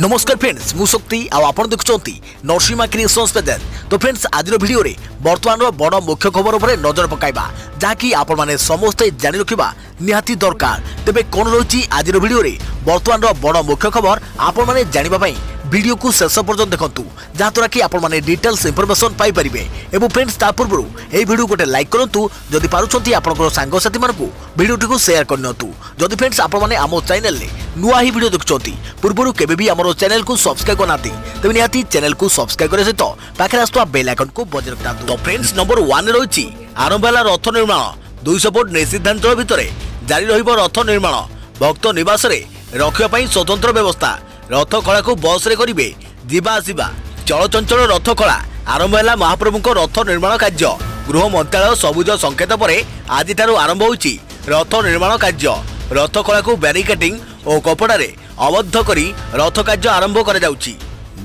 नमस्कार फ्रेंड्स मु शक्ति आपण देखुंती नरसिंहा क्रिएशंस पेज। तो फ्रेंड्स आज वीडियो रे वर्तमान बड़ मुख्य खबर उपर नजर पकाइबा जहाँकि आपण माने समस्ते जानि रखिबा निहाती दरकार। तेबे कोन रही आज वीडियो रे वर्तमान बड़ मुख्य खबर आपण माने जानिबा पई वीडियो को शेष पर्यंत देखंतु जहाँद्वारा कि आपण माने डिटेल्स इंफॉर्मेशन पाई परिबे। एवं फ्रेंड्स ता पूर्व ए वीडियो गोटे लाइक करंतु जदि पारुछंती आपनकर सांग साथी मानकु वीडियो को शेयर करनतु। जदि फ्रेंड्स आपण माने आमो चैनल ले नुआ ही वीडियो देखुछंती पूर्वरु केबे भी हमरो चैनल को सब्सक्राइब करनाती तबे निहाती चैनल को सब्सक्राइब करे सहित पाखे आस्तुवा बेल आइकन को बजाय रखतातु। तो फ्रेंड्स नंबर 1 रहिछि आरंभ होला रथ निर्माण 200 फुट निषिद्धांचल भितरे जारी रहिबो रथ निर्माण। भक्त निवास रे रखिबा पई स्वतंत्र व्यवस्था। रथ कला को बस रे करिवे जीवा आसीबा। चलचंचल रथ कला आरंभ होला महाप्रभु को रथ निर्माण कार्य। गृह मंत्रालय सबुज संकेत पर आज आरंभ होइछि रथ निर्माण कार्य। रथ कला को बैरिकेडिंग और कपड़ा रे आबद्ध करी रथ कार्य आरंभ करा जाउछि।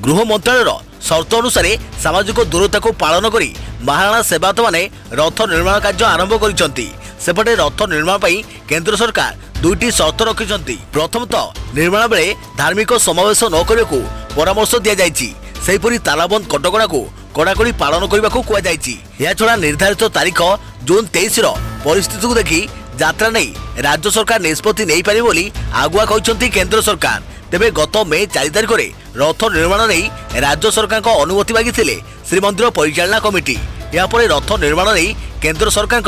गृह मंत्रालय शर्त अनुसार सामाजिक दूरता को पालन करी महाराणा सेवायत माने रथ निर्माण कार्य आरंभ करिसंती। सेपटे रथ निर्माण पई केंद्र सरकार दुईटी शर्त रखिसंती। प्रथमतः निर्माण बेले धार्मिक समावेश न करने को परामर्श दिया जायछि। सेहिपरि तालाबंद कटकणा को कड़ाकड़ी पालन करने को कुआ जायछि। या छड़ा निर्धारित तारीख जून 23 परिस्थिति को देखि यात्रा नहीं राज्य सरकार निष्पत्ति नहीं पारे बोली आगुआ कहते केंद्र सरकार। तेबे गत मे 4 तारिख में रथ निर्माण नहीं राज्य सरकार को अनुमति मागिथिले श्रीमंदिर परिचालना कमिटी। यापर रथ निर्माण नहीं केंद्र सरकार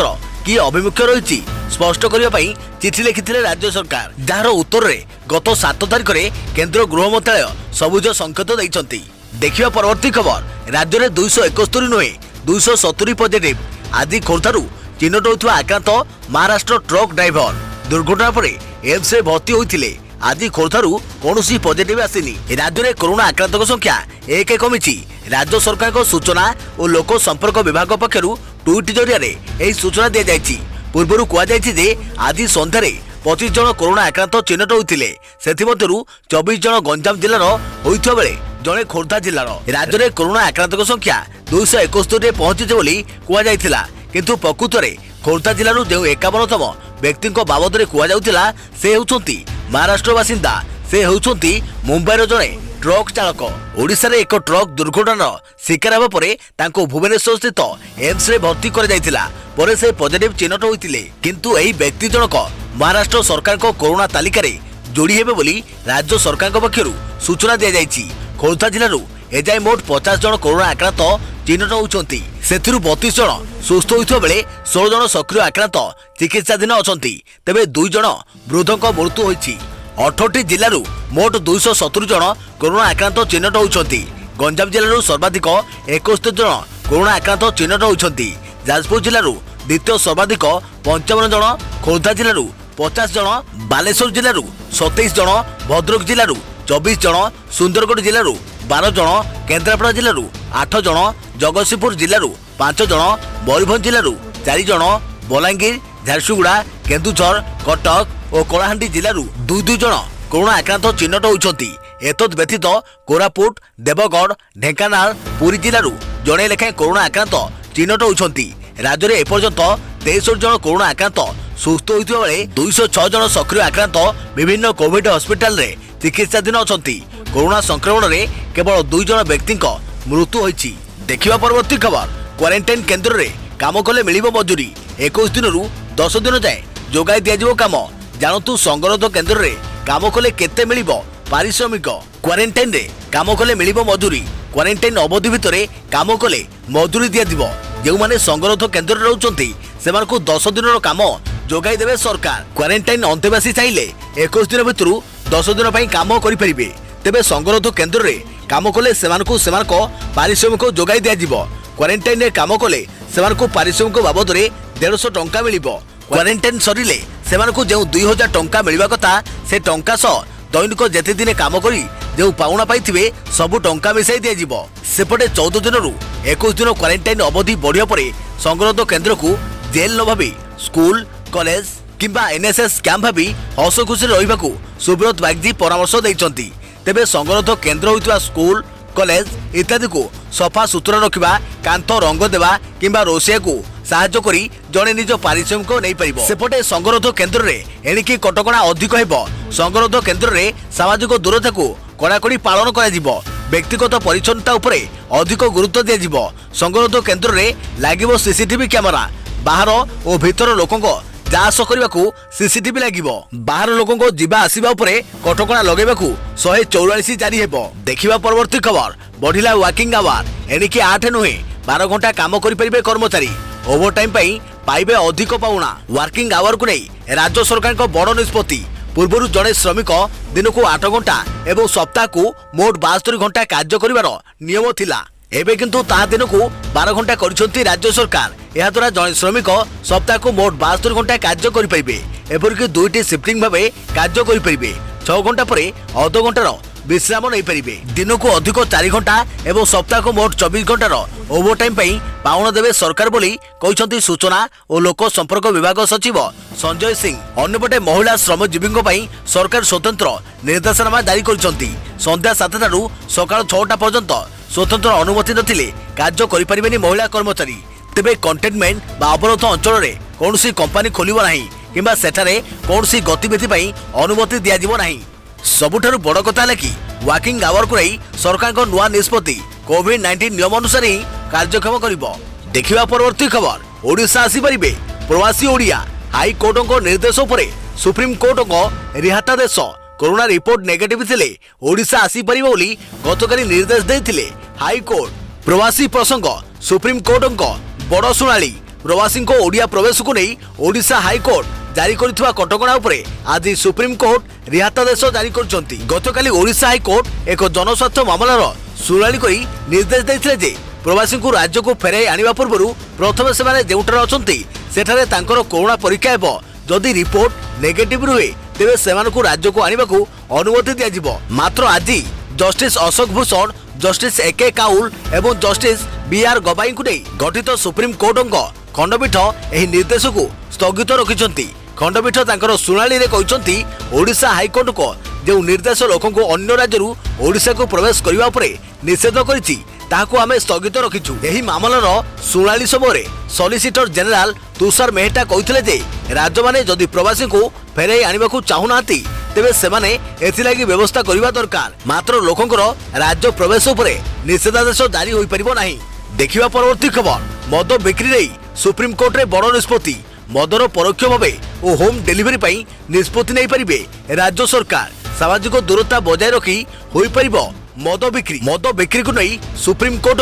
कि अभिमुख्य रही स्पष्ट करने चिठी लिखिथिले राज्य सरकार। जार उत्तर में गत 7 तारिख में केंद्र गृह मंत्रालय सबुज संकेत देइछंती। देखिबा परवर्ती खबर राज्य में 271 नुहे 270 पॉजिटिव। आज खोर्धारू चिन्हट होइथवा आक्रांत महाराष्ट्र ट्रक ड्राइवर दुर्घटना पर एम्स रे भर्ती होइथिले। आज खोर्धारू कौनसी पॉजिटिव आसिनी। राज्य में कोरोना आक्रांतक संख्या 1 कमिछि। राज्य सरकार को सूचना और लोक संपर्क विभाग पक्षरु ट्वीट जरिया रे सूचना दी जाइछि। पूर्व कहुଯାଇଛି आज सन्धार 25 जन कोरोना आक्रांत चिन्हट होते। से 24 जन गंजाम जिलार होइथिबा बेले जड़े खोर्धा जिलार। राज्य में कोरोना आक्रांतक संख्या 271 पहुंची कहुला किंतु प्रकृत में खोर्धा जिलूर जो 51तम व्यक्ति बाबद में कहुला से होउछंती महाराष्ट्र बासिंदा। से होउछंती मुंबईर जड़े ट्रक चालक। ओडिशा रे एक ट्रक दुर्घटना शिकार होगा पर तांको भुवनेश्वर स्थित एम्स रे भर्ती कर जाइथिला पर से पॉजिटिव चिन्हट होइतिले। किंतु एही व्यक्ति जनक महाराष्ट्र सरकार को कोरोना तालिका रे जोड़ी हेबे बोली राज्य सरकार पक्षरु सूचना दिया जाइछि। खोर्धा जिल्लारू एजाय मोट 50 जन कोरोना आक्रांत चिन्हट होउछंती। सेथिरु 32 जन सुस्थ होइथिबा बेले 16 जन सक्रिय आक्रांत चिकित्साधीन अछंती। तेबे 2 जन वृद्धक मृत्यु होइछि। 18 जिल्लारू मोट 270 जन कोरोना आक्रांत चिन्हट होउछंती। गंजाम जिल्लारू सर्वाधिक 71 जन कोरोना आक्रांत चिन्हट होउछंती। जाजपुर जिल्लारू द्वितीय सर्वाधिक 55 जन। खोर्धा जिल्लारू 50 जन। बालेश्वर जिल्लारू 27 जन। भद्रक जिल्लारू 24 जन। सुंदरगढ़ जिल्लारू 12 जन। केन्द्रापड़ा जिल्लारू 8 जन। जगतसिंहपुर जिल्लारू 5 जन। मयूरभंज जिल्लारू 4 जन। बलांगीर झारसुगुड़ा केन्दुझर कटक और कलाहांडी जिल्लारू 2 जन कोरोना आक्रांत चिन्हट होउछंती। एतद व्यतीत कोरापुट देवगढ़ ढेंकानाल पुरी जिल्लारू जणे लेखाएं कोरोना आक्रांत चिन्हट होउछंती। राज्य में एपर्यंत 63 जन कोरोना आक्रांत सुस्थ होइथिबा बेले 206 जन सक्रिय आक्रांत विभिन्न कोविड हॉस्पिटल रे चिकित्साधीन अछंती। कोरोना संक्रमण रे केवल 2 जन व्यक्ति मृत्यु होइछि। देखिबा परवर्ती खबर क्वारंटाइन केन्द्र रे काम कले मिलिबो मजूरी 21 दिन रु 10 दिन जाए जोगाई दियाजिबो काम। जानतु संगरोध केन्द्र रे काम कले केते मिलिबो पारिश्रमिक। क्वारंटाइन रे काम कले मिलिबो मजूरी। क्वारंटाइन अवधि भितरे काम कले मजूरी दियाजिबो। जो माने संगरोध केन्द्र रे रहउचंती सेमानकु 10 दिन काम जोगाई देबे सरकार। क्वारंटाइन अंतेवासी चाहिले 21 दिन भितरु 10 दिन पई काम करि परिबे। तेबे संगरोध केन्द्र रे काम कले सेमानकु सेमानक पारिश्रमिक जोगाई दियाजिबो। क्वारंटाइन रे काम कले सेमानकु पारिश्रमिक बाबद रे 150 टंका मिलिबो। क्वारंटाइन सरिले सेमानकु जो 2000 टंका मिलवा कथा से टंका सह दैनिक जेते दिन काम करी जो पाउना पाइथिबे सबु टंका मिसाई दिया जिवो। सेपटे 14 दिन रु 21 दिन क्वारंटाइन अवधि बढ़िया परे संगरोध केन्द्र को जेल न भावी स्कूल कॉलेज किंबा एनएसएस कैंप भावी हस खुशी रहिबाकू सुब्रत बागजी परामर्श दैछंती। तेबे संगरोध केन्द्र होइतवा स्कूल कॉलेज इत्यादि को सफा सुतरा रखिबा कांत रंग देवा किंबा रोषिया को साहाय्य करी जड़े निज पारिश्रमिक नहीं पारिब। सेपटे संगरोध केन्द्र रे एणिकी कटकणा अधिक हेब। संगरोध केन्द्र रे सामाजिक दूरता को कड़ाकड़ी पालन करा व्यक्तिगत परिच्छन्नता उपरे अधिक गुरुत्व दिया संगरोध केन्द्र में लागिबो सीसीटीवी कैमेरा बाहर और भीतर लोकों जांच करने को सीसीटीवी लगिबो बाहर लोकों जीवा आसिबा उपरे कटकणा लगेबाकू 144 जारी हेबो। देखिबा परवर्ती खबर बढ़िला वर्किंग आवर एणिके 8 नुहे 12 घंटा काम करें कर्मचारी ओभर टाइम पाइबे अधिक पाउना वर्किंग आवर को नहीं राज्य सरकार को बड़ निष्पत्ति पूर्व जड़े श्रमिक दिन को 8 घंटा एवं सप्ताह को मोट 72 घंटा कार्य करिवार नियम थिला एबे किंतु ता दिन को 12 घंटा करिसंती राज्य सरकार या द्वारा जड़े श्रमिक सप्ताह को मोट 72 घंटा कार्य करें एपरिक दुईटी शिफ्टिंग भाव कार्य करें 6 घंटा पर अध घंटार विश्राम नहीं पारे दिन को अधिक 4 घंटा एवं सप्ताह को मोट 24 घंटार ओभर टाइम पाउना देवे सरकार बोली कहते सूचना और लोक संपर्क विभाग सचिव संजय सिंह। अन्यपटे महिला श्रमजीवी सरकार स्वतंत्र निर्देशनामा जारी करछंती संध्या 7टा सकाळ 6टा पर्यंत स्वतंत्र अनुमति नथिले कार्य करिपारिबेनी महिला कर्मचारी तेबे कंटेनमेंट बा अवरोध अंचल में कौन कंपानी खोलिबो नाही किंबा सेठारे कौन गतिविधि पई अनुमति दिया जिवो नाही। सबुठारु बड़ कथा है कि वर्किंग आवर को नहीं सरकार को नुआ निष्पत्ति कोविड-19 नियम अनुसार ही कार्यक्षम करिबो। देखिबा परवर्ती खबर ओडिशा आसी परिबे प्रवासी ओडिया हाईकोर्ट को निर्देश उपरे सुप्रीम कोर्ट को रिहातादेश कोरोना रिपोर्ट नेगेटिव थिले ओडिशा आसी परिबो बोली गतकाली निर्देश देथिले हाईकोर्ट। प्रवासी प्रसंग सुप्रीम कोर्ट को बड़ शुणाणी प्रवासी को ओडिया प्रवेश को नहीं ओडिशा हाईकोर्ट जारी करथिबा कटकणा उपरे आज सुप्रीम कोर्ट रिहातादेश जारी करछंती। गतकाली ओडिशा हाईकोर्ट एक जनस्वार्थ मामलार शुणाणी करी निर्देश देथिले जे प्रवासी को राज्य को फेराई आनिबा पूर्व प्रथम से जोठार अछंती सेठारे तांकर कोरोना परीक्षा हेबो जदि रिपोर्ट नेगेटिव रुहे तेबे सेमानकु राज्य को आनिबा को अनुमति दिया जिवो। मात्र आज justice Ashok Bhushan justice A K. Kaul एवं जस्टिस बी.आर. गवाई को नहीं गठित सुप्रीम कोर्ट खंडपीठ एही निर्देश को स्थगित रखिछंती। खंडपीठ तांकर शुणाणी रे कहिसंती ओडिशा हाईकोर्ट को जो निर्देश लोकों को अन्य राज्य ओडिशा को प्रवेश करने उपरे निषेध करिछि ताहाको आमे स्थगित रखिछु। एही मामलार शुणाणी समय सॉलिसिटर जनरल तुषार मेहता कहिथिले जे राज्य माने जदि प्रवासी को फेराई आनिबाकू चाहुनाहांती तेबे सेमाने एथिलागी व्यवस्था करिबा दरकार मात्र लोकंकर राज्य प्रवेश उपरे निषेधादेश जारी होई परिबो नाही। देखिबा परवर्ती खबर मद बिक्री रे सुप्रीम कोर्ट रे बड़ निष्पत्ति मदर परोक्ष भावे और होम डिलीवरी पई निष्पत्ति नहीं पारिबे राज्य सरकार सामाजिक दूरता बजाय रखी होई परिबो मद बिक्री को नहीं सुप्रीम कोर्ट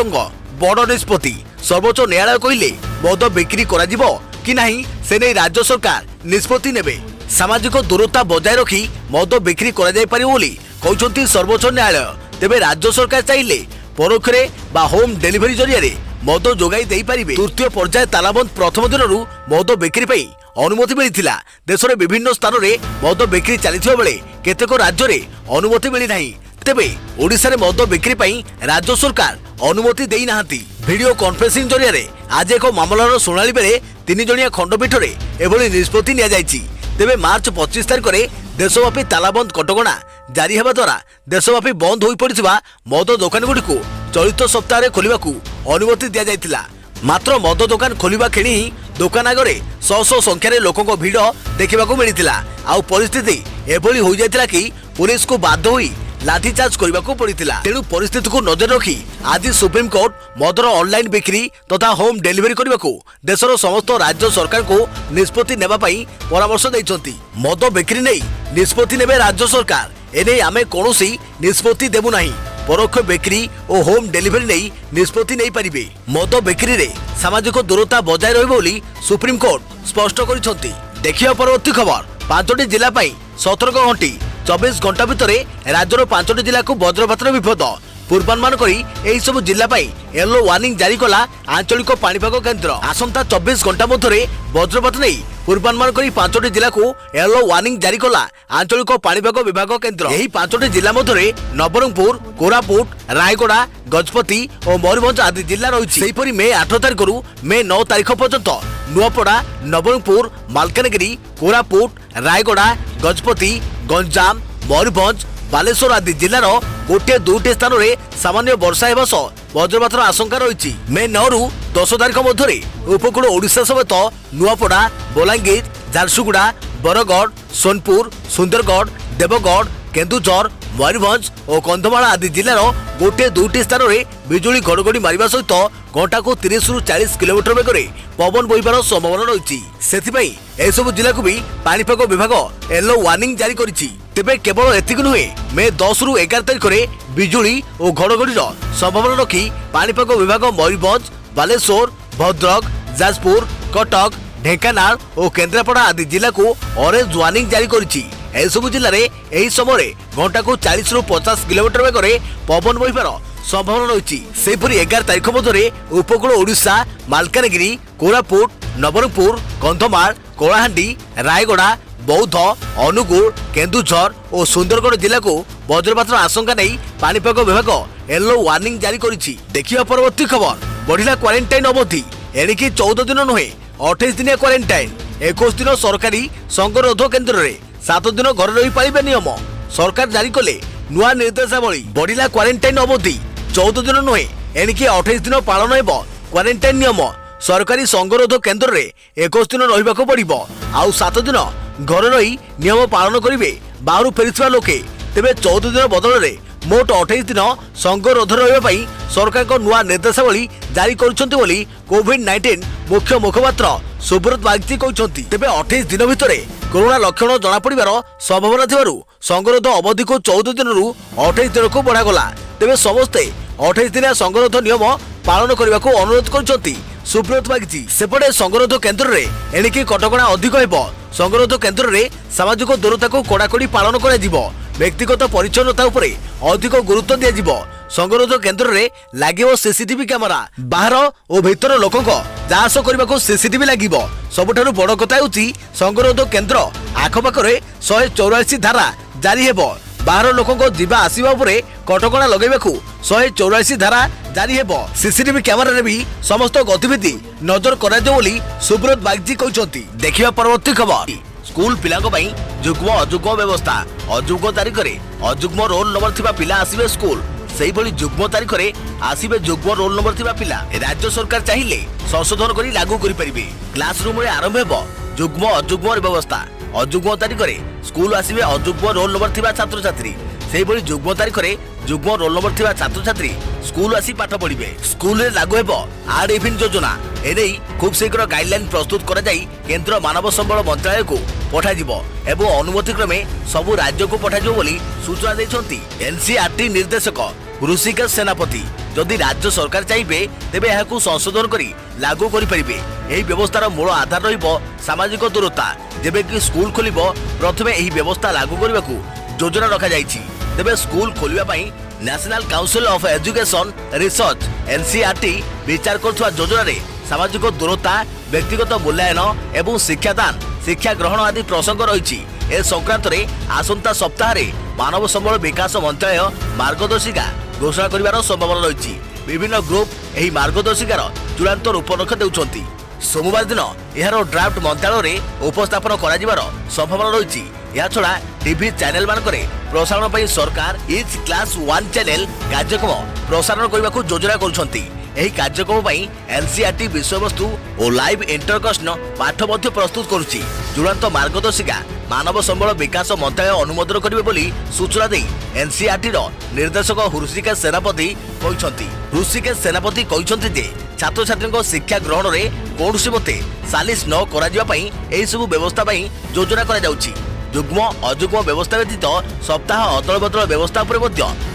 बड़ निष्पत्ति। सर्वोच्च न्यायालय कहले मद बिक्री करा जिवो कि नहीं से नहीं राज्य सरकार निष्पत्ति नेबे सामाजिक दूरता बजाय रखी मद बिक्री करा जाय परिबो बोली कहउछंती सर्वोच्च न्यायालय। तेबे राज्य सरकार चाहिले परोक्षरे बा होम डिलीवरी जरिया मद जोगाई दे पारिबे। तृतीय पर्याय तालाबंद प्रथम दिन मद बिक्री पई अनुमति मिलिथिला। देश में विभिन्न स्थान में मद बिक्री चलिथिबा बेले केतेक राज्य में अनुमति मिली नाही। तेबे ओडिशा रे मद बिक्री पई राज्य सरकार अनुमति देई नाहांती। वीडियो कॉन्फ्रेंसिंग जरिया आज एक मामलार शुणाणी बेले 3 जणिया खंडपीठ रे एभली निष्पत्ति निया जायछि। तेबे मार्च 25 तारिख में देशव्यापी तालाबंद कटकणा जारी हेबा द्वारा देशव्यापी बंद होई पड़िथिबा मद दुकान गुड़िक चलित सप्ताह खोलिबाकू अनुमति दिया जायतिला। मात्र मद दुकान खोलिबा खेणी ही दुकान आगरे शह शह संख्यार लोकों भीड़ देखा मिलता। आउ परिस्थिति एभली हो जायतिला कि पुलिस को बाध्य होई लाठीचार्ज करने को पड़ता। तेणु परिस्थिति को नजर रखी आज सुप्रीम कोर्ट मदर ऑनलाइन बिक्री तथा होम डिलीवरी करने को देशर समस्त राज्य सरकार को निष्पत्ति नेबा पई परामर्श दैछंती। मद बिक्री नहीं निष्पत्ति नेबे राज्य सरकार एने आमे कोनोसी निष्पत्ति देबु नाही। परोक्ष बिक्री और होम डिलीवरी नहीं निष्पत्ति नहीं पारिबे। मद बिक्री रे सामाजिक दूरता बजाय रहिबो बोली सुप्रीम कोर्ट स्पष्ट करिसंती। देखिया परवर्ती खबर 5टी जिला पई सतर्क घंटी 24 घंटा भितर राज्यर 5टी जिला को वज्रपातर विपद पूर्वानुमान करी एही सब जिला पाई येलो वार्निंग जारी कला आंचलिक पाणीपाग केन्द्र। आसंता 24 घंटा मध्य वज्रपात नहीं पूर्वानुमान करी 5टी जिला को येलो वार्निंग जारी कला आंचलिक पाणीपाग विभाग केन्द्र। एही 5टी जिला मध्य नवरंगपुर कोरापुट रायगड़ा गजपति और मयूरभंज आदि जिला रही। सेहीपरि मे 8 तारिख रु मे 9 तारिख पर्यंत नुआपड़ा नवरंगपुर मालकानगिरी कोरापुट रायगड़ा गजपति गंजाम मयूरभंज बालेश्वर आदि जिलार गोटे 2टी स्थान में सामान्य वर्षा हेबा सह वज्रपातर आशंका रही। मे 9 रु 10 तारिख मध्य उपकूल ओडिशा समेत नुआपड़ा बलांगीर झारसुगुड़ा बरगढ़ सोनपुर सुंदरगढ़ देवगढ़ केन्दुझर मयूरभंज और कंधमाल आदि जिलार गोटे दुईटी स्थान में बिजुली घड़घड़ी मारिबा सहित घंटा को 30 ରୁ 40 किलोमीटर बेगर पवन बोइबार संभावना रही। एसबू जिला को भी पाणीपाग विभाग येलो वार्निंग जारी करिछि। तेबे केवल एतिक नुहे मे 10 ରୁ 11 तारिख में बिजुली और घड़घड़ी संभावना रखी पाणीपाग विभाग मयूरभंज, बालेश्वर, भद्रक, जाजपुर, कटक, ढेंकानाल और केन्द्रापड़ा आदि जिला को ऑरेंज वार्निंग जारी करिछि। एसबू जिले में यही समय घंटा को 40 ରୁ 50 किलोमीटर बेगर पवन बोइबार संभावना रही। सेपरी 11 तारिख मध्य उपकूल ओडिशा मालकानगिरी, कोरापुट, नवरंगपुर, कंधमाल, कलाहांडी, रायगड़ा, बौद्ध, अनुगुल, केन्दुझर और सुंदरगढ़ जिला को वज्रपातर आशंका नहीं पाणीपाग विभाग येलो वार्निंग जारी करिछि। देखिया परवर्ती खबर बढ़िला क्वारंटाइन अवधि एणिकी 14 दिन नुहे 28 दिनिया क्वारंटाइन 21 दिन सरकारी संगरोध केन्द्र में 7 दिन घर रही पालिबे नियम सरकार जारी कले नुआ निर्देशावली। बढ़िला क्वारंटाइन अवधि 14 दिन नुहे एणिकी 28 दिन पालन हेबो क्वारंटाइन नियम सरकारी संगरोध केन्द्र में 21 दिन रहिबाको पड़िबो आउ 7 दिन घर रही नियम पालन करिवे बाहरु फेरिथिबा लोके। तेबे 14 दिन बदल में मोट 28 दिन संगरोध रहिबा सरकार को नुआ निर्देशावली जारी करुछंती बोली कोविड-19 मुख्य मुखपात्र सुब्रत बागची कहते। तेबे 28 दिन भितर कोरोना लक्षण जना पड़िबार संभावना थिबारु संगरोध अवधि को 14 दिन रु 28 दिन को बढ़ागला। तेबे समस्ते 28 दिनिया संगरोध नियम पालन करने को अनुरोध करछंती सुब्रत बागची। सेपटे संगरोध केन्द्र में एणिकी कटकणा अधिक हेब। संगरोध केन्द्र में सामाजिक दूरता को कड़ाकड़ी पालन करा जिवो। व्यक्तिगत परिच्छन्नता उपरे अधिक गुरुत्व दिया जिवो। संगरोध केन्द्र में लागिवो सीसीटीवी कैमेरा। बाहर और भीतर लोकों जांच करने को सीसीटीवी लागिवो। सबुठारु बड़ कथा हेउची संगरोध केन्द्र आखपाखरे 184 धारा जारी हेबो। बाहर लोकों जीवा आसीबा उपरे कटकणा लगेबाकू 184 धारा जारी हेबो। सीसीटीवी कैमेरा रे भी समस्त गतिविधि नजर कराଯିବ ବୋଲି सुब्रत बागची कहते। देखिबा परवर्ती खबर स्कूल पिलांको पई जुग्म अजुग्म व्यवस्था। अजुग्म तारिख रे अजुग्म रोल नंबर थिबा पिला आसीबे स्कूल। सेही भली जुग्म तारिख रे आसीबे जुग्म रोल नंबर थिबा पिला। राज्य सरकार चाहिए संशोधन करी लागू करि परिबे। क्लासरूम रे आरंभ हेबो जुग्म अजुग्म व्यवस्था। अजुग्म तारिख रे स्कूल आसीबे अजुग्म रोल नंबर थिबा छात्र छात्री। सेही भली जुग्म तारिख रे जुग्म रोल नंबर थिबा छात्र छात्री स्कूल आसी पाठ पढ़िबे। स्कूल रे लागू हेबो आर इभिन योजना। एने खूब शीघ्र गाइडलाइन प्रस्तुत करा जाई केंद्र मानव संबल मंत्रालय को पठाजिबो एवं अनुमति क्रमे सबु राज्य को पठाजिबो बोली सूचना दैछंती एनसीईआरटी निर्देशक ऋषिकेश सेनापति। जदि राज्य सरकार चाहिए तेबे एहाकू संशोधन करी लागू करि परिबे। एही व्यवस्थार मूल आधार रहिबो सामाजिक दूरता। जेबे कि स्कूल खोलिबो प्रथमे एही व्यवस्था लागू करबाकू योजना रखा जाइछि। तेबे स्कूल खोलिबा पई national council of education research NCERT विचार करथुवा योजना रे सामाजिक दूरता, व्यक्तिगत मूल्यांकन एवं शिक्षादान, शिक्षा ग्रहण आदि प्रसंग रही। ए संक्रांत रे आसंता सप्ताह रे मानव संबल विकास मंत्रालय मार्गदर्शिका घोषणा करिवार संभावना रही। विभिन्न ग्रुप एही मार्गदर्शिकार चूड़ांत रूपरेख देउछंती। सोमवार दिन यार ड्राफ्ट मंत्रालय रे उपस्थापन करा जिवार संभावना रही। या छड़ा टीवी चैनल मानकरे प्रसारण पई सरकार इच क्लास 1 चैनल कार्यक्रम प्रसारण करने को योजना करुछंती। एही कार्यक्रम पई एनसीईआरटी विषय वस्तु और लाइव इंटरकनेक्शन पाठ मध्य प्रस्तुत करुछि। चूड़ांत मार्गदर्शिका मानव संबल विकास मंत्रालय अनुमोदन करिवे बोली सूचना दे एनसीईआरटी रो निर्देशक ऋषिकेश सेनापति कहछंती। ऋषिकेश सेनापति कहछंती जे छात्र छात्री शिक्षा ग्रहण रे कोनोसी मते सालिस न करा जिबा पई एही सब व्यवस्था पई योजना करा जाउछि। जुग्म अजुग्म व्यवस्था व्यतीत सप्ताह अदल बदल व्यवस्था पर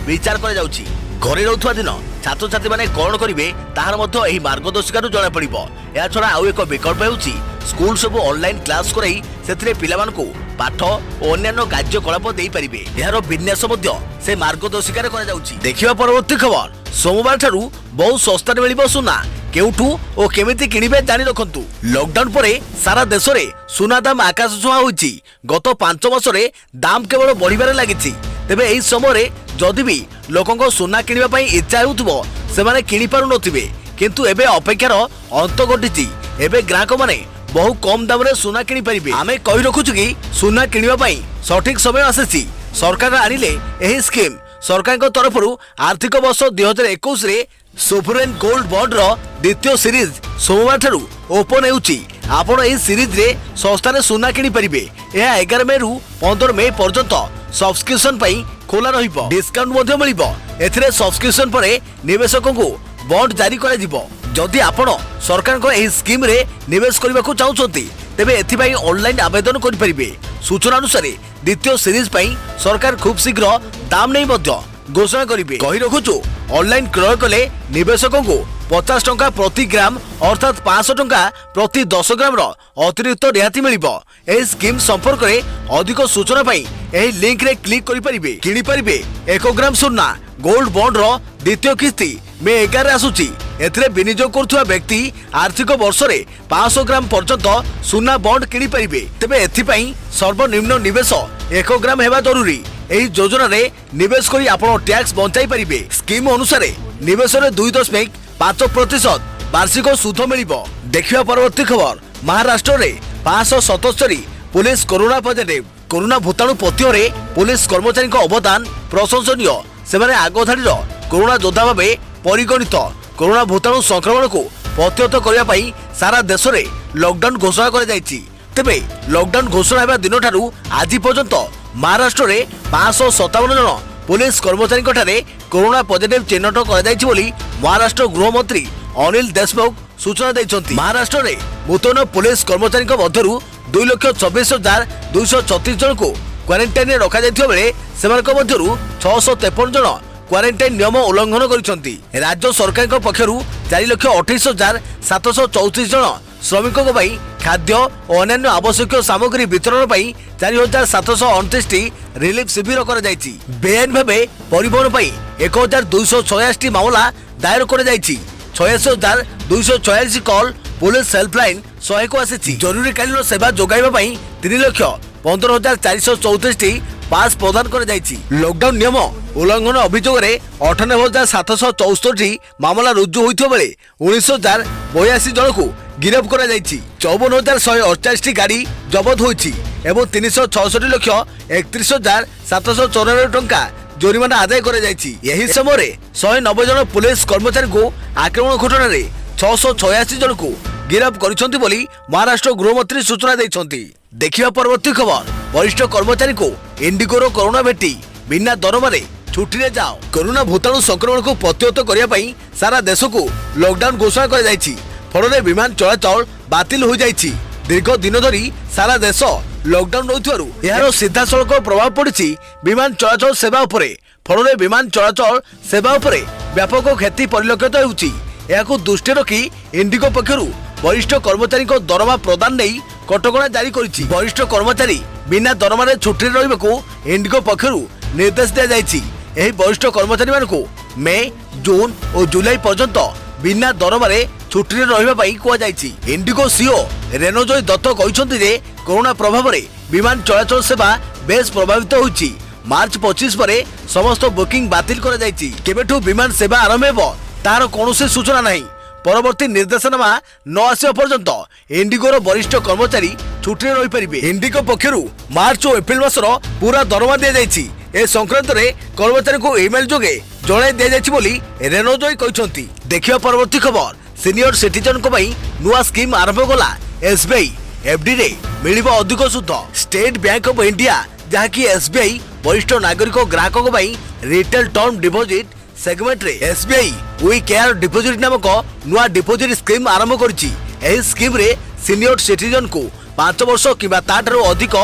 विचार करा जाउछि। घरे रहउथुवा दिन छात्र छात्री माने कोन करिवे ताहार मध्य एही मार्गदर्शिका जणा पड़िबो। या छड़ा आउ एक विकल्प हेउछि स्कूल सब ऑनलाइन क्लास कराई सेथिरे पिलामानकु पाठ और अन्य कार्यकलाप देई परिबे। यार विन्यास मध्य से मार्गदर्शिका रे करा जाउछि। देखिबा परवर्ती खबर सोमवार ठारू बहुत सस्ता रे मिलिबो सुना। केउठू ओ केमिति किनिबे जानि रखंतु। लॉकडाउन परे सारा देश रे सुना दाम आकाश छुआ होइछि। गत 5 मास रे दाम केवल बढ़िबारे लागिछि। तेबे एही समय रे जदि भी लोकंको सुना किनिबा पई इच्छा हेउथबो सेमाने किनि पारु नथिबे। किंतु एबे अपेक्षार अंत घटिछि। एबे ग्राहक माने बहु कम दाम रे सुना किनि परिबे। आमे कहि रखुछु कि सुना किनिबा पई सठिक समय आसेछि। सरकार आनिले एही स्कीम सरकार को तरफरु आर्थिक वर्ष 2021 रे सोवरेन गोल्ड बॉन्ड रो द्वितीय सीरीज सोमवार ठारू ओपन हेउछि। आपण एही सीरीज रे सस्ता रे सुना किनि परिबे। एहा 11 मे रु 15 मे पर्यंत सब्सक्रिप्शन पई खोला रहिबो डिस्काउंट मध्ये मिलिबो एथिरे सब्सक्रिप्शन परे निवेशकों को बॉन्ड जारी करा जिवो जदि आपण सरकार को एही स्कीम रे निवेश करबा को चाहउछंती तेबे एथिबाई ऑनलाइन आवेदन करि परिबे सूचना अनुसार द्वितीय सीरीज पई सरकार खूब शीघ्र दाम नै मध्य घोषणा करिवे कहि रखुछु ऑनलाइन क्रय कले निवेशकों को 50 टंका प्रति ग्राम अर्थात 500 टंका प्रति 10 ग्राम रो अतिरिक्त रिहाती मिलिबो एही स्कीम संपर्क रे अधिक सूचना पई एही लिंक रे क्लिक करि परिबे किनि परिबे 1 ग्राम सोना गोल्ड बॉन्ड रो द्वितीय किस्ती मे 11 आसुची एथिरे विनियोग करथुवा व्यक्ति आर्थिक वर्ष रे 500 ग्राम पर्यंत सोना बॉन्ड किनि परिबे तबे एथि पई सर्वनिम्न निवेश 1 ग्राम हेबा जरूरी एही योजना रे निवेश करी आपण टैक्स बंचाई परिबे स्कीम अनुसार निवेश रे 2.5% वार्षिक सुध मिलिबो देखिवा परवर्ती खबर महाराष्ट्र रे 577 पुलिस कोरोना पॉजिटिव कोरोना भूताणु पत्य रे पुलिस कर्मचारी को अवदान प्रशंसनीय सेमाने आगधाड़ी कोरोना योद्धा भावे परिगणित कोरोना भूताणु संक्रमण को प्रतिहत करबा पई सारा देश रे लॉकडाउन घोषणा कर जायछि तेबे लॉकडाउन घोषणा हेबा दिन ठारू आज पर्यंत महाराष्ट्र रे 557 जन पुलिस कर्मचारी ठारे कोरोना पॉजिटिव चिन्हट कर जायछि बोली महाराष्ट्र गृह मंत्री अनिल देशमुख सूचना दैछन्ति महाराष्ट्र रे मुतन पुलिस कर्मचारी मध्यरु 2,24,236 जन को क्वारंटाइन रखा जायथिबा बेले सेमानक मध्यरु 653 जन क्वारंटाइन नियम उल्लंघन करिसंती राज्य सरकार पक्षरु 4,28,734 जन श्रमिकों को भाई खाद्य और अन्य आवश्यक सामग्री वितरण पाई 4,729 रिलीफ शिविर कर जायछि बेआईन भावे परिवहन पाई 1,286 मामला दायर कर जायछि 86,246 कॉल पुलिस हेल्पलाइन 100 को आसीछि जरूरीकालीन सेवा जोगाइबा पाई 3,15,434 पास प्रदान कर जायछि लॉकडाउन नियम उल्लंघन अभियोग रे 98,764 मामला रुजु होइथिबा बेले 19,082 जन को गिरफ करा जायछि 54,148 गाड़ी जबत होइछि एवं 366,31,794 टंका जोरिमाना आदाय कर जायछि एही समय 190 जन पुलिस कर्मचारी को आक्रमण घटना रे 686 जन को गिरफ करिसंती बोली महाराष्ट्र गृहमंत्री सूचना दैछंती देखिबा परवर्ती खबर वरिष्ठ कर्मचारी को इंडिगोर कोरोना भेटी बिना दरमारे छुट्टी रे जाओ कोरोना भूताणु संक्रमण को प्रतिहत करिया पई सारा देश को लॉकडाउन घोषणा कर जायछि फଳରେ विमान चलाचल बातिल हो जायछि दीर्घ दिन धरी सारा देश लॉकडाउन होइथारु यार सीधासलख प्रभाव पड़िछि विमान चलाचल सेवा उपरे फଳରେ विमान चलाचल सेवा उपरे व्यापक क्षति परिलक्षित होउछि याकु दृष्टि रखी इंडिगो पक्षरु वरिष्ठ कर्मचारी को दरमा प्रदान नहीं कटकणा जारी करिछि वरिष्ठ कर्मचारी बिना दरमारे छुट्टी रहिबाकू इंडिगो पक्षरु निर्देश दिया जायछि एही वरिष्ठ कर्मचारी मानकू मई जून और जुलाई पर्यंत बिना दरमारे छुट्टी रहिबा पई कुआ जायछि इंडिगो सीओ रेनोजय दत्त कहिसंति जे कोरोना प्रभाव रे विमान चलाचल सेवा बेस प्रभावित होइछि मार्च 25 परे समस्त बुकिंग बातिल करा जायछि केबेठू विमान सेवा आरंभ हेबो तार कोनोसी सूचना नहीं परवर्ती निर्देशनामा न आसिया पर्यंत इंडिगोर वरिष्ठ कर्मचारी छुट्टी रहि परिबे इंडिगो पक्षरु मार्च और एप्रिल मासर पूरा दरमा दिया जायछि ए संक्रांत रे कर्मचारी को ईमेल जोगे जणाई दिया जायछि बोली रेनोजय कहिसंति देखिया परवर्ती खबर सीनियर सिटीजन को भाई नुआ स्कीम आरंभ गला एसबीआई एफडी रे मिलिबो अधिक सुध स्टेट बैंक ऑफ इंडिया जहाँकि एसबीआई वरिष्ठ नागरिक ग्राहकों को भाई रिटेल टर्म डिपोजिट सेगमेंट रे एसबीआई वी केयर डिपोजिट नामक नुआ डिपोजिट स्कीम आरंभ करिछि एही स्कीम रे सीनियर सिटीजन को 5 वर्ष किबा ताठारो अधिक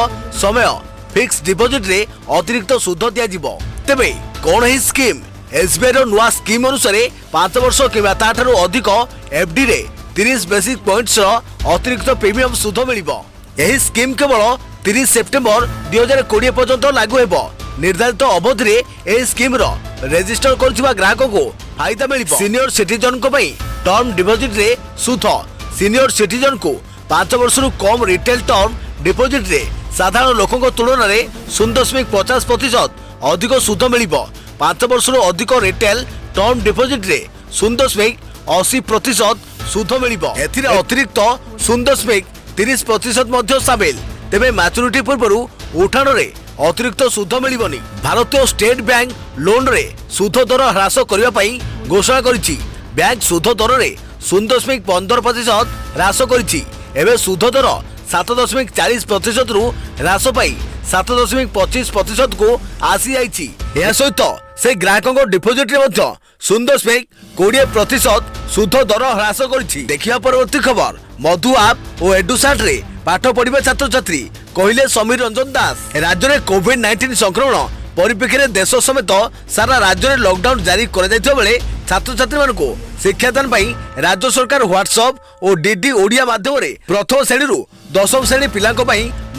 समय फिक्स डिपोजिट रे अतिरिक्त सुध दिया जिवो तेबे कोन ही स्कीम एसबीआई रो नुआ स्कीम अनुसार 5 वर्ष किबा ताठारो अधिक एफडी रे 30 बेसिक पॉइंट्स रो अतिरिक्त प्रीमियम सुध मिलिबो एही स्कीम केवल 30 सेप्टेम्बर 2020 पर्यंत लागू हेबो निर्धारित अवधि रे ए स्कीम रो रजिस्टर करथिबा ग्राहकों को फायदा मिलिबो सीनियर सिटीजन को पई टर्म डिपोजिट रे सुध सीनियर सिटीजन को 5 वर्ष रु कम रिटेल टर्म डिपोजिट रे साधारण लोकों को तुलना रे 0.50% अधिक सुध मिलिबो 5 वर्ष रु अधिक रिटेल टर्म डिपोजिट रे 0.80% सुध मिलिबो एथिरे अतिरिक्त 0.30% मध्य शामिल तेबे मैच्योरिटी पूर्वरु उठाण रे अतिरिक्त सुध मिलिबनी भारतीय स्टेट बैंक लोन रे सुध दर ह्रास करिवा पई घोषणा करिछि बैंक सुध दर रे 0.15% ह्रास करिछि एबे सुध दर 7.40% रु ह्रास पाई 7.25% को आसी जाइछि। या सहित से ग्राहकों डिपोजिट रे मध्य सुंदर बैंक 20% सुध दर ह्रास करिछि। देखिया परवर्ती खबर मधु आप और एडुसाट रे पाठ पढ़िबा छात्र छात्री कहले समीर रंजन दास। राज्य में कोविड-19 संक्रमण परिप्रेक्षी में देश समेत सारा राज्य में लॉकडाउन जारी कर बेले छात्र छात्री मान शिक्षादान राज्य सरकार व्हाट्सएप और डीडी ओडिया माध्यम प्रथम श्रेणी रु दशम श्रेणी पिला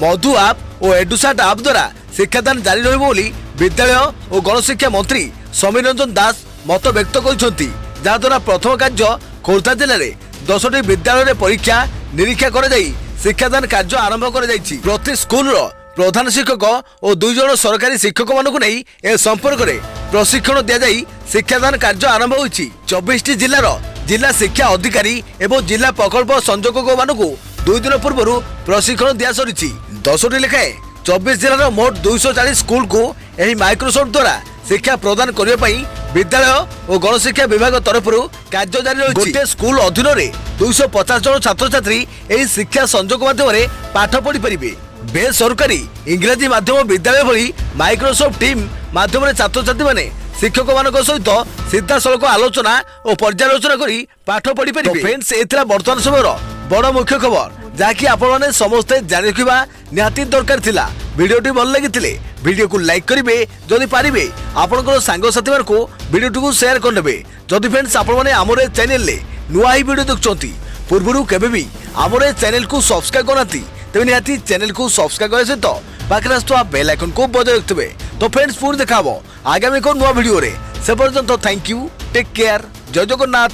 मधु आप और एडुसाट आप द्वारा शिक्षादान जारी रही विद्यालय और गणशिक्षा मंत्री समीर रंजन दास मत व्यक्त करछंती। जहाद्वारा प्रथम कार्य खोर्धा जिले में 10टी विद्यालय परीक्षा निरीक्षा कर शिक्षादान कार्य आरंभ कर प्रति स्कूल प्रधान शिक्षक और 2 जन सरकारी शिक्षक मानक नहीं ए संपर्क में प्रशिक्षण दि जाई शिक्षादान कार्य आरंभ होइछि। 24टी जिलार जिला शिक्षा अधिकारी एवं जिला प्रकल्प संयोजक मानक 2 दिन पूर्व प्रशिक्षण दिया सरिछि। 10टी लेखाएं 24 जिलार मोट 240 स्कूल को एही माइक्रोसॉफ्ट द्वारा शिक्षा प्रदान करने पाई विद्यालय और गणशिक्षा विभाग तरफ कार्य जारी रही। गोटे स्कूल अधीन 250 जन छात्र छात्री एही शिक्षा संयोग माध्यम पाठ पढ़ी पारिबे। बेसरकारी इंग्राजी माध्यम विद्यालय भली माइक्रोसॉफ्ट टीम माध्यम छात्र छात्री माने शिक्षक मान सहित सीधा सड़क आलोचना और पर्यालोचना करी पाठ पढ़ी पारिबे। फ्रेंड्स एथरा वर्तमान समय बड़ मुख्य खबर जाकि आपण माने समस्ते जानि रखिबा निहाती दरकार थिला। वीडियोटी भल लागिथिले वीडियो को लाइक करिवे, जदि पारिबे आपनकर सांग साथी मान को वीडियोटी को शेयर करनेबे। जदि फ्रेंड्स आपण माने हमरे चैनल ले नुआ ही वीडियो देखछंती पूर्वरु केबे भी हमरे चैनल को सब्सक्राइब करनाती तेबे निहाती चैनल को सब्सक्राइब करे सहित पाखरे आसुवा बेल आइकन को बजाय रखिबे। तो फ्रेंड्स पुर देखाबो आगामी को नुआ वीडियो रे। से पर्यंत थैंक यू, टेक केयर, जय जगन्नाथ,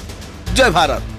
जय भारत।